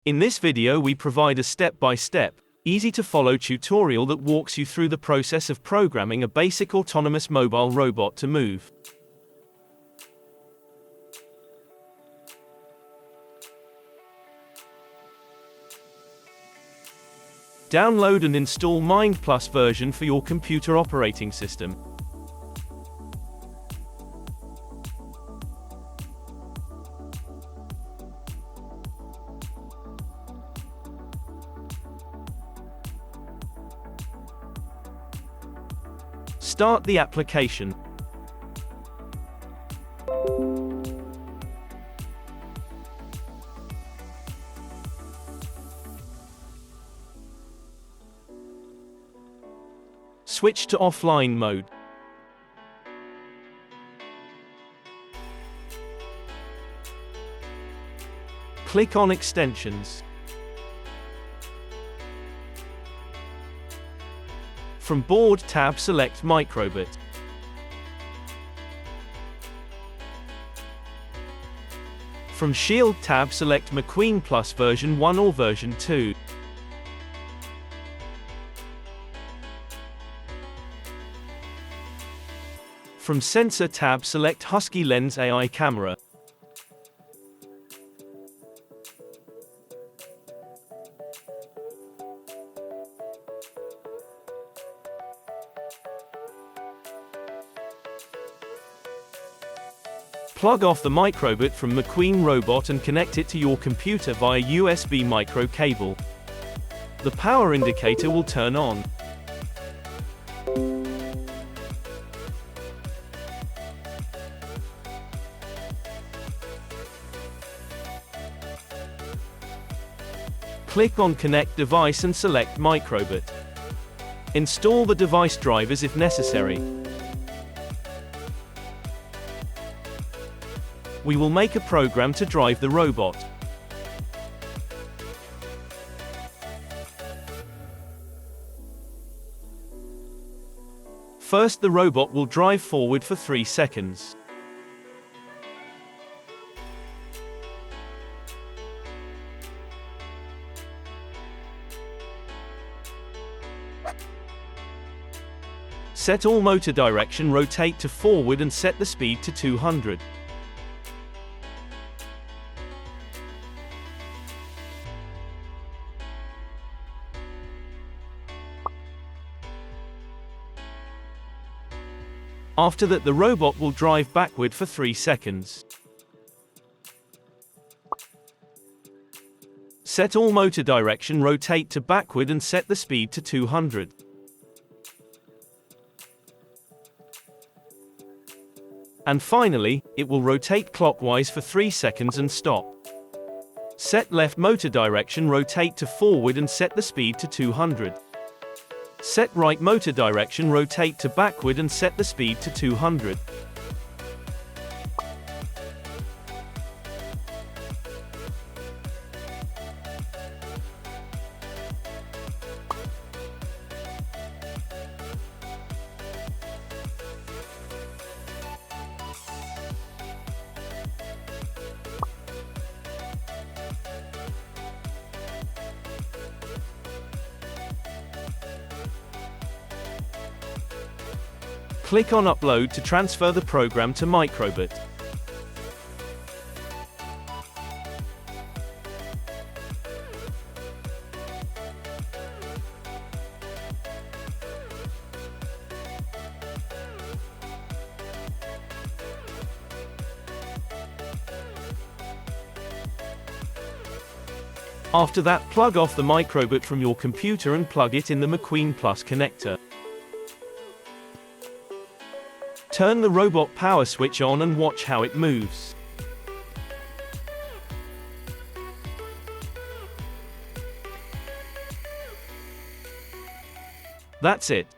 In this video we provide a step-by-step, easy-to-follow tutorial that walks you through the process of programming a basic autonomous mobile robot to move. Download and install Mind Plus version for your computer operating system. Start the application. Switch to offline mode. Click on Extensions. From Board tab select Microbit. From Shield tab select Maqueen Plus version 1 or version 2. From Sensor tab select Husky Lens AI camera. Plug off the microbit from Maqueen Robot and connect it to your computer via USB micro cable. The power indicator will turn on. Click on Connect Device and select Microbit. Install the device drivers if necessary. We will make a program to drive the robot. First, the robot will drive forward for 3 seconds. Set all motor direction, rotate to forward and set the speed to 200. After that, the robot will drive backward for 3 seconds. Set all motor direction, rotate to backward and set the speed to 200. And finally, it will rotate clockwise for 3 seconds and stop. Set left motor direction, rotate to forward and set the speed to 200. Set right motor direction, rotate to backward and set the speed to 200. Click on Upload to transfer the program to Microbit. After that, plug off the Microbit from your computer and plug it in the Maqueen Plus connector. Turn the robot power switch on and watch how it moves. That's it.